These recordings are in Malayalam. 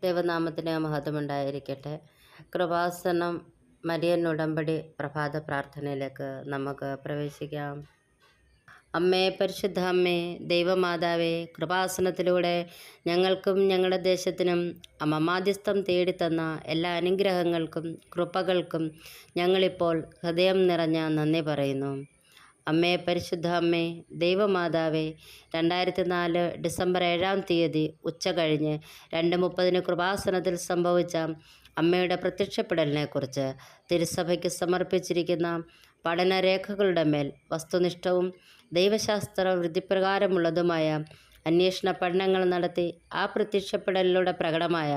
ദൈവനാമത്തിന് മഹത്വമുണ്ടായിരിക്കട്ടെ. കൃപാസനം മരിയൻ ഉടമ്പടി പ്രഭാത പ്രാർത്ഥനയിലേക്ക് നമുക്ക് പ്രവേശിക്കാം. അമ്മേ, പരിശുദ്ധ അമ്മേ, ദൈവമാതാവേ, കൃപാസനത്തിലൂടെ ഞങ്ങൾക്കും ഞങ്ങളുടെ ദേശത്തിനും അമ്മ മാധ്യസ്ഥം തേടിത്തന്ന എല്ലാ അനുഗ്രഹങ്ങൾക്കും കൃപകൾക്കും ഞങ്ങളിപ്പോൾ ഹൃദയം നിറഞ്ഞ നന്ദി പറയുന്നു. അമ്മേ, പരിശുദ്ധ അമ്മേ, ദൈവമാതാവേ, 2004 ഡിസംബർ 7-ാം തീയതി ഉച്ച കഴിഞ്ഞ് 2:30 കൃപാസനത്തിൽ സംഭവിച്ച അമ്മയുടെ പ്രത്യക്ഷപ്പെടലിനെക്കുറിച്ച് തിരുസഭയ്ക്ക് സമർപ്പിച്ചിരിക്കുന്ന പഠനരേഖകളുടെ മേൽ വസ്തുനിഷ്ഠവും ദൈവശാസ്ത്ര വിധിപ്രകാരമുള്ളതുമായ അന്വേഷണ പഠനങ്ങൾ നടത്തി ആ പ്രത്യക്ഷപ്പെടലിലൂടെ പ്രകടമായ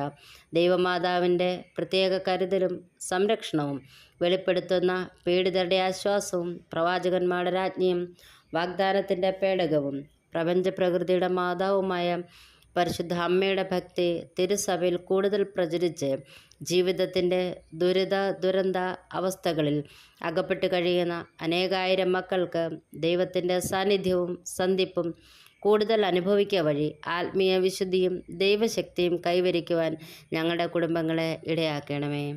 ദൈവമാതാവിൻ്റെ പ്രത്യേക കരുതലും സംരക്ഷണവും വെളിപ്പെടുത്തുന്ന പീഡിതരുടെ ആശ്വാസവും പ്രവാചകന്മാരുടെ രാജ്ഞിയും വാഗ്ദാനത്തിൻ്റെ പേടകവും പ്രപഞ്ചപ്രകൃതിയുടെ മാതാവുമായ പരിശുദ്ധ അമ്മയുടെ ഭക്തി തിരുസഭയിൽ കൂടുതൽ പ്രചരിച്ച് ജീവിതത്തിൻ്റെ ദുരന്ത അവസ്ഥകളിൽ അകപ്പെട്ട് കഴിയുന്ന അനേകായിരം മക്കൾക്ക് ദൈവത്തിൻ്റെ സാന്നിധ്യവും സന്ധിപ്പും കൂടുതൽ അനുഭവിക്കുക വഴി ആത്മീയ വിശുദ്ധിയും ദൈവശക്തിയും കൈവരിക്കുവാൻ ഞങ്ങളുടെ കുടുംബങ്ങളെ ഇടയാക്കണമേ.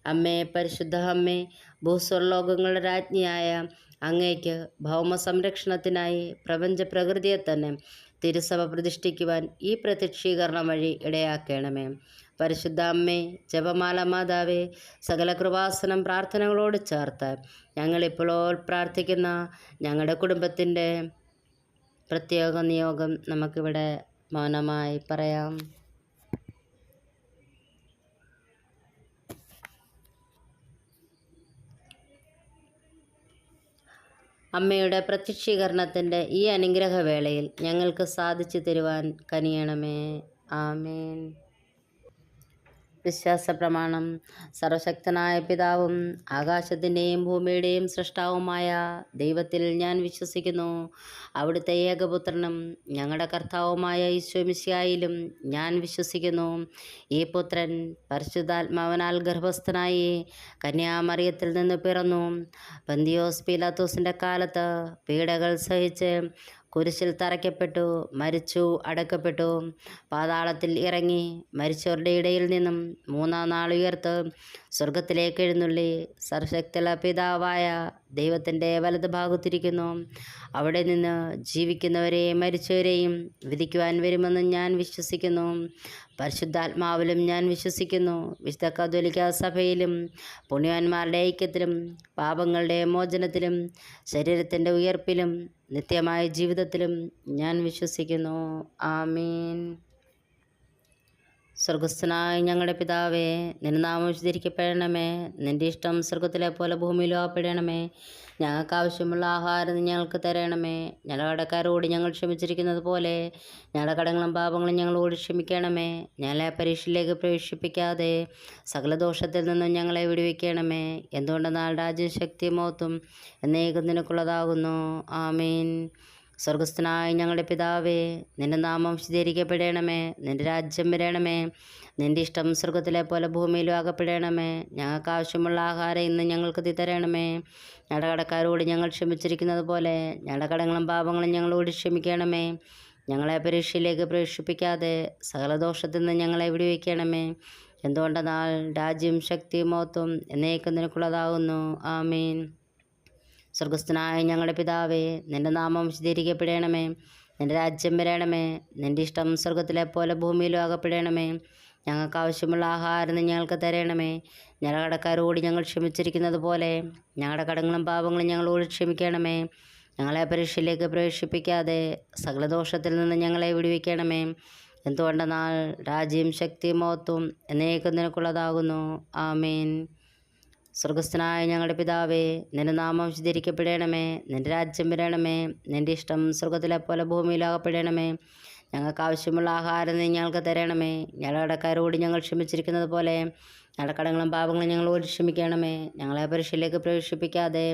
അമ്മേ, പരിശുദ്ധ അമ്മേ, ഭൂസ്വർലോകങ്ങളുടെ രാജ്ഞിയായ അങ്ങേക്ക് ഭൗമ സംരക്ഷണത്തിനായി പ്രപഞ്ച പ്രകൃതിയെ തന്നെ തിരുസഭ പ്രതിഷ്ഠിക്കുവാൻ ഈ പ്രത്യക്ഷീകരണം വഴി ഇടയാക്കണമേ. പരിശുദ്ധ അമ്മേ, ജപമാല മാതാവേ, സകല കൃപാസനം പ്രാർത്ഥനകളോട് ചേർത്ത് ഞങ്ങളിപ്പോൾ പ്രാർത്ഥിക്കുന്ന ഞങ്ങളുടെ കുടുംബത്തിൻ്റെ പ്രത്യേക നിയോഗം നമുക്കിവിടെ മൗനമായി പറയാം. അമ്മയുടെ പ്രത്യക്ഷീകരണത്തിൻ്റെ ഈ അനുഗ്രഹവേളയിൽ ഞങ്ങൾക്ക് സാധിച്ചു തരുവാൻ കനിയണമേ. ആമേൻ. വിശ്വാസ പ്രമാണം. സർവശക്തനായ പിതാവും ആകാശത്തിൻ്റെയും ഭൂമിയുടെയും സൃഷ്ടാവുമായ ദൈവത്തിൽ ഞാൻ വിശ്വസിക്കുന്നു. അവിടുത്തെ ഏകപുത്രനും ഞങ്ങളുടെ കർത്താവുമായ ഈശോ മിശിഹായിലും ഞാൻ വിശ്വസിക്കുന്നു. ഈ പുത്രൻ പരിശുദ്ധാത്മാവിനാൽ ഗർഭസ്ഥനായി കന്യാമറിയത്തിൽ നിന്ന് പിറന്നു. പന്തിയോസ് പീലാത്തോസിൻ്റെ കാലത്ത് പീഡകൾ സഹിച്ച് കുരിശിൽ തറയ്ക്കപ്പെട്ടു, മരിച്ചു, അടക്കപ്പെട്ടു, പാതാളത്തിൽ ഇറങ്ങി, മരിച്ചവരുടെ ഇടയിൽ നിന്നും 3-ാം നാൾ ഉയർത്ത് സ്വർഗത്തിലേക്ക് എഴുന്നള്ളി സർവശക്തിയുള്ള പിതാവായ ദൈവത്തിൻ്റെ വലത് ഭാഗത്തിരിക്കുന്നു. അവിടെ നിന്ന് ജീവിക്കുന്നവരെയും മരിച്ചവരെയും വിധിക്കുവാൻ വരുമെന്ന് ഞാൻ വിശ്വസിക്കുന്നു. പരിശുദ്ധാത്മാവിലും ഞാൻ വിശ്വസിക്കുന്നു. വിശുദ്ധ കത്തോലിക്കാ സഭയിലും പുണ്യവാന്മാരുടെ ഐക്യത്തിലും പാപങ്ങളുടെ മോചനത്തിലും ശരീരത്തിൻ്റെ ഉയർപ്പിലും നിത്യമായ ജീവിതത്തിലും ഞാൻ വിശ്വസിക്കുന്നു. ആമീൻ. സ്വർഗസ്ഥനായ ഞങ്ങളുടെ പിതാവേ, നിന്റെ നാമം വിശുദ്ധീകരിക്കപ്പെടണമേ. നിൻ്റെ ഇഷ്ടം സ്വർഗത്തിലെ പോലെ ഭൂമിയിലും ആപ്പെടണമേ. ഞങ്ങൾക്ക് ആവശ്യമുള്ള ആഹാരം ഞങ്ങൾക്ക് തരണമേ. ഞങ്ങളുടെ കടക്കാരോട് ഞങ്ങൾ ക്ഷമിച്ചിരിക്കുന്നത് പോലെ ഞങ്ങളുടെ കടങ്ങളും പാപങ്ങളും ഞങ്ങളോട് ക്ഷമിക്കണമേ. ഞങ്ങളെ പരീക്ഷയിലേക്ക് പ്രവേശിപ്പിക്കാതെ സകല ദോഷത്തിൽ നിന്നും ഞങ്ങളെ വിടുവിക്കണമേ. എന്തുകൊണ്ടെന്നാൽ രാജ്യം, ശക്തി, മഹത്വം എന്നേക്കും നിനക്കുള്ളതാകുന്നു. ആമീൻ. സ്വർഗസ്ഥനായ ഞങ്ങളുടെ പിതാവേ, നിന്റെ നാമം വിശുദ്ധീകരിക്കപ്പെടണമേ. നിന്റെ രാജ്യം വരണമേ. നിന്റെ ഇഷ്ടം സ്വർഗത്തിലെ പോലെ ഭൂമിയിലും ആകപ്പെടണമേ. ഞങ്ങൾക്ക് ആവശ്യമുള്ള ആഹാരം ഇന്ന് ഞങ്ങൾക്ക് തരണമേ. ഞങ്ങളുടെ കടക്കാരോട് ഞങ്ങൾ ക്ഷമിച്ചിരിക്കുന്നത് പോലെ ഞങ്ങളുടെ കടങ്ങളും പാപങ്ങളും ഞങ്ങളോട് ക്ഷമിക്കണമേ. ഞങ്ങളെ പരീക്ഷയിലേക്ക് പ്രവേശിപ്പിക്കാതെ സകല ദോഷത്തിൽ നിന്ന് ഞങ്ങളെ വിടുവിക്കണമേ. എന്തുകൊണ്ടെന്നാൽ രാജ്യം, ശക്തി, മഹത്വം എന്നേക്കും നിനക്കുള്ളതാകുന്നു. ആമീൻ. സ്വർഗസ്ഥനായ ഞങ്ങളുടെ പിതാവേ, നിന്റെ നാമം വിശുദ്ധീകരിക്കപ്പെടണമേ. നിന്റെ രാജ്യം വരണമേ. നിന്റെ ഇഷ്ടം സ്വർഗത്തിലെ പോലെ ഭൂമിയിലും ആകപ്പെടണമേ. ഞങ്ങൾക്ക് ആവശ്യമുള്ള ആഹാരം ഞങ്ങൾക്ക് തരണമേ. ഞങ്ങളുടെ കടക്കാരോട് ഞങ്ങൾ ക്ഷമിച്ചിരിക്കുന്നത് പോലെ ഞങ്ങളുടെ കടങ്ങളും പാപങ്ങളും ഞങ്ങളോട് ക്ഷമിക്കണമേ. ഞങ്ങളെ പരീക്ഷയിലേക്ക് പ്രവേശിപ്പിക്കാതെ സകല ദോഷത്തിൽ നിന്ന് ഞങ്ങളെ വിടുവിക്കണമേ. എന്തുകൊണ്ടെന്നാൽ രാജ്യം, ശക്തി, മഹത്വം എന്നേക്കും നിനക്കുള്ളതാകുന്നു. ആമീൻ. സ്വർഗസ്ഥനായ ഞങ്ങളുടെ പിതാവേ, നിന്റെ നാമം വിശുദ്ധീകരിക്കപ്പെടണമേ. നിന്റെ രാജ്യം വരണമേ. നിന്റെ ഇഷ്ടം സ്വർഗത്തിലെ പോലെ ഭൂമിയിലാകപ്പെടണമേ. ഞങ്ങൾക്ക് ആവശ്യമുള്ള ആഹാരം ഞങ്ങൾക്ക് തരണമേ. ഞങ്ങളുടെ കടക്കാരോട് ഞങ്ങൾ ക്ഷമിച്ചിരിക്കുന്നത് പോലെ ഞങ്ങളുടെ കടങ്ങളും പാപങ്ങളും ഞങ്ങളോട് ക്ഷമിക്കണമേ. ഞങ്ങളെ പരീക്ഷയിലേക്ക് പ്രവേശിപ്പിക്കാതെ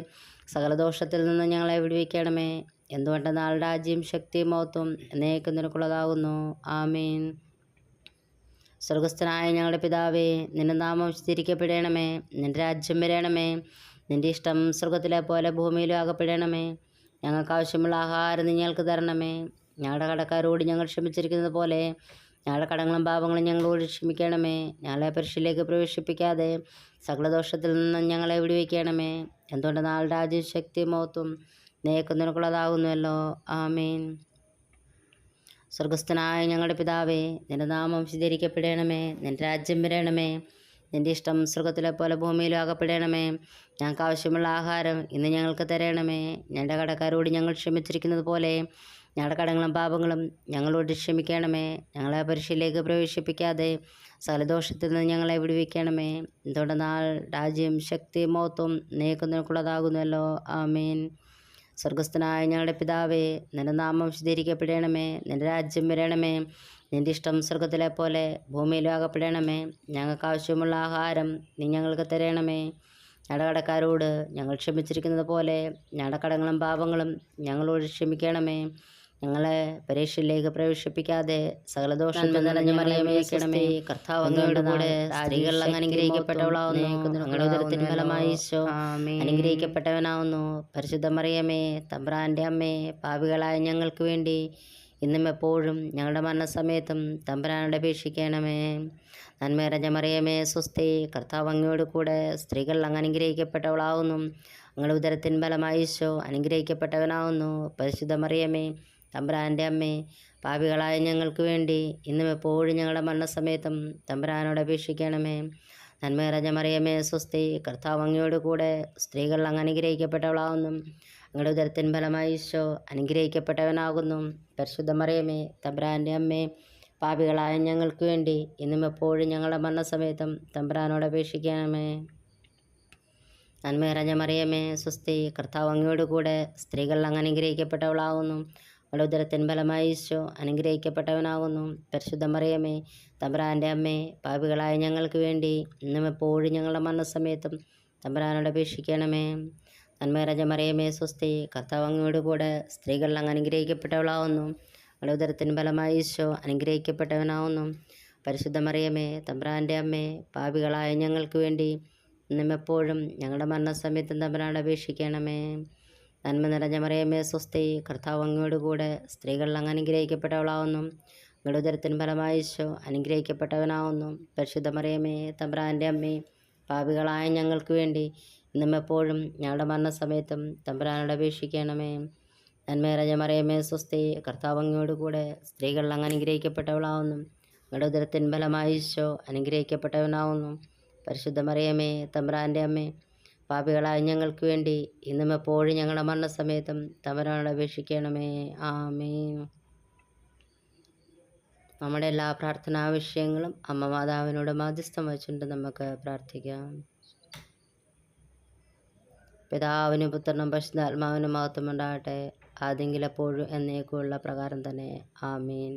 സകല ദോഷത്തിൽ നിന്ന് ഞങ്ങളെ വിടുവിക്കണമേ. എന്തുകൊണ്ടെന്നാൽ രാജ്യം, ശക്തി, മഹത്വം എന്നേക്കും നിനക്കുള്ളതാകുന്നു. ആമീൻ. സ്വർഗസ്ഥനായ ഞങ്ങളുടെ പിതാവേ, നിന്റെ നാമം വിശുദ്ധീകരിക്കപ്പെടണമേ. നിന്റെ രാജ്യം വരണമേ. നിന്റെ ഇഷ്ടം സ്വർഗത്തിലെ പോലെ ഭൂമിയിലും ആകപ്പെടണമേ. ഞങ്ങൾക്ക് ആവശ്യമുള്ള ആഹാരം ഞങ്ങൾക്ക് തരണമേ. ഞങ്ങളുടെ കടക്കാരോട് ഞങ്ങൾ ക്ഷമിച്ചിരിക്കുന്നത് പോലെ ഞങ്ങളുടെ കടങ്ങളും പാപങ്ങളും ഞങ്ങളോട് ക്ഷമിക്കണമേ. ഞങ്ങളെ പരീക്ഷയിലേക്ക് പ്രവേശിപ്പിക്കാതെ സകലദോഷത്തിൽ നിന്നും ഞങ്ങളെ വിടുവിക്കണമേ. എന്തുകൊണ്ട് നാൾ രാജ്യം ശക്തി മഹത്വം നിനക്കുള്ളതാകുന്നുവല്ലോ. ആമേൻ. സ്വർഗസ്ഥനായ ഞങ്ങളുടെ പിതാവേ, നിന്റെ നാമം വിശുദ്ധീകരിക്കപ്പെടണമേ. നിന്റെ രാജ്യം വരണമേ. നിന്റെ ഇഷ്ടം സ്വർഗത്തിലെ പോലെ ഭൂമിയിലും ആകപ്പെടണമേ. ഞങ്ങൾക്ക് ആവശ്യമുള്ള ആഹാരം ഇന്ന് ഞങ്ങൾക്ക് തരണമേ. ഞങ്ങളുടെ കടക്കാരോട് ഞങ്ങൾ ക്ഷമിച്ചിരിക്കുന്നത് പോലെ ഞങ്ങളുടെ കടങ്ങളും പാപങ്ങളും ഞങ്ങളോട് ക്ഷമിക്കണമേ. ഞങ്ങളെ പരീക്ഷയിലേക്ക് പ്രവേശിപ്പിക്കാതെ സകലദോഷത്തിൽ നിന്ന് ഞങ്ങളെ വിടുവിക്കണമേ. എന്തുകൊണ്ട് നാൾ രാജ്യം ശക്തി മഹത്വം നിനക്കുള്ളതാകുന്നുവല്ലോ. ആമേൻ. സ്വർഗസ്ഥനായ ഞങ്ങളുടെ പിതാവേ, നിന്റെ നാമം വിശുദ്ധീകരിക്കപ്പെടണമേ. നിന്റെ രാജ്യം വരണമേ. നിന്റെ ഇഷ്ടം സ്വർഗത്തിലെ പോലെ ഭൂമിയിലും ആകപ്പെടണമേ. ഞങ്ങൾക്ക് ആവശ്യമുള്ള ആഹാരം നീ ഞങ്ങൾക്ക് തരണമേ. ഞങ്ങളുടെ കടക്കാരോട് ഞങ്ങൾ ക്ഷമിച്ചിരിക്കുന്നത് പോലെ ഞങ്ങളുടെ കടങ്ങളും പാപങ്ങളും ഞങ്ങളോട് ക്ഷമിക്കണമേ. ഞങ്ങളെ പരീക്ഷയിലേക്ക് പ്രവേശിപ്പിക്കാതെ സകലദോഷം നിറഞ്ഞ മറിയമേ, കർത്താവ് അങ്ങയുടെ കൂടെ സ്ത്രീകൾ അങ്ങ് അനുഗ്രഹിക്കപ്പെട്ടവളാവുന്നു. അങ്ങയുടെ ഉദരത്തിൻ ഫലമായി ഈശോ അനുഗ്രഹിക്കപ്പെട്ടവനാവുന്നു. പരിശുദ്ധ മറിയമേ, തമ്പുരാൻ്റെ അമ്മേ, പാപികളായ ഞങ്ങൾക്ക് വേണ്ടി ഇന്നും എപ്പോഴും ഞങ്ങളുടെ മരണസമയത്തും തമ്പുരാനോട് അപേക്ഷിക്കണമേ. നന്മ നിറഞ്ഞ മറിയമേ, സ്വസ്തി, കർത്താവ് അങ്ങയോട് കൂടെ സ്ത്രീകൾ അങ്ങ് അനുഗ്രഹിക്കപ്പെട്ടവളാവുന്നു. അങ്ങയുടെ ഉദരത്തിൻ ഫലമായി ഈശോ അനുഗ്രഹിക്കപ്പെട്ടവനാവുന്നു. പരിശുദ്ധ മറിയമേ, തമ്പുരാൻ്റെ അമ്മേ, പാപികളായ ഞങ്ങൾക്ക് വേണ്ടി ഇന്നും എപ്പോഴും ഞങ്ങളുടെ മരണസമയത്തും തമ്പുരാനോട് അപേക്ഷിക്കണമേ. നന്മ നിറഞ്ഞ മറിയമേ, സ്വസ്തി, കർത്താവ് അങ്ങയോട് കൂടെ സ്ത്രീകൾ അങ്ങ് അനുഗ്രഹിക്കപ്പെട്ടവളാവുന്നു. അങ്ങയുടെ ഉദരത്തിൻ ഫലമായി ഈശോ അനുഗ്രഹിക്കപ്പെട്ടവനാകുന്നു. പരിശുദ്ധ മറിയമേ, തമ്പുരാൻ്റെ അമ്മേ, പാപികളായ ഞങ്ങൾക്ക് വേണ്ടി ഇന്നും എപ്പോഴും ഞങ്ങളുടെ മരണസമയത്തും തമ്പുരാനോട് അപേക്ഷിക്കണമേ. നന്മ നിറഞ്ഞ മറിയമേ, സ്വസ്തി, കർത്താവ് അങ്ങയോട് കൂടെ സ്ത്രീകൾ അങ്ങ് അനുഗ്രഹിക്കപ്പെട്ടവളാകുന്നു. അങ്ങയുടെ ഉദരത്തിൻ ഫലമായി ഈശോ അനുഗ്രഹിക്കപ്പെട്ടവനാകുന്നു. പരിശുദ്ധ മറിയമേ, തമ്പുരാൻ്റെ അമ്മേ, പാപികളായ ഞങ്ങൾക്ക് വേണ്ടി ഇന്നും എപ്പോഴും ഞങ്ങളുടെ മരണസമയത്തും തമ്പുരാനോട് അപേക്ഷിക്കണമേ. നന്മ നിറഞ്ഞ മറിയമേ, സ്വസ്തി, കർത്താവ് അങ്ങയോട് കൂടെ സ്ത്രീകൾ അങ്ങ് അനുഗ്രഹിക്കപ്പെട്ടവളാകുന്നു. അങ്ങയുടെ ഉദരത്തിൻ ഫലമായി ഈശോ അനുഗ്രഹിക്കപ്പെട്ടവനാകുന്നു. പരിശുദ്ധ മറിയമേ, തമ്പുരാൻ്റെ അമ്മേ, പാപികളായ ഞങ്ങൾക്ക് വേണ്ടി ഇന്നും എപ്പോഴും ഞങ്ങളുടെ മരണസമയത്തും തമ്പുരാനോട് അപേക്ഷിക്കണമേ. നന്മ നിറഞ്ഞ മറിയമേ, സ്വസ്തി, കർത്താവ് അങ്ങയോട് കൂടെ സ്ത്രീകൾ അങ്ങ് അനുഗ്രഹിക്കപ്പെട്ടവളാവുന്നു. അങ്ങയുടെ ഉദരത്തിൻ ഫലമായി ഈശോ അനുഗ്രഹിക്കപ്പെട്ടവനാവുന്നു. പരിശുദ്ധ മറിയമേ, തമ്പുരാൻ്റെ അമ്മേ, പാപികളായ ഞങ്ങൾക്ക് വേണ്ടി ഇന്നും എപ്പോഴും ഞങ്ങളുടെ മരണസമയത്തും തമ്പുരാനോട് അപേക്ഷിക്കണമേ. നന്മ നിറഞ്ഞ മറിയമേ, സ്വസ്തി, കർത്താവ് അങ്ങയോട് കൂടെ സ്ത്രീകൾ അങ്ങ് അനുഗ്രഹിക്കപ്പെട്ടവളാവുന്നു. അങ്ങയുടെ ഉദരത്തിൻ ഫലമായി ഈശോ അനുഗ്രഹിക്കപ്പെട്ടവനാവുന്നു. പരിശുദ്ധ മറിയമേ, തമ്പുരാൻ്റെ അമ്മേ, പാപികളായ ഞങ്ങൾക്ക് വേണ്ടി ഇന്നും എപ്പോഴും ഞങ്ങളുടെ മരണസമയത്തും തമ്പുരാനോട് അപേക്ഷിക്കണമേ. ആമേൻ. നമ്മുടെ എല്ലാ പ്രാർത്ഥനാ വിഷയങ്ങളും അമ്മ മാതാവിനോട് മാധ്യസ്ഥം വച്ചുകൊണ്ട് നമുക്ക് പ്രാർത്ഥിക്കാം. പിതാവിനും പുത്രനും പരിശുദ്ധാത്മാവിനും മഹത്വം ഉണ്ടാകട്ടെ, ആദ്യമെങ്കിലും എപ്പോഴും എന്നേക്കുമുള്ള പ്രകാരം തന്നെ. ആമേൻ.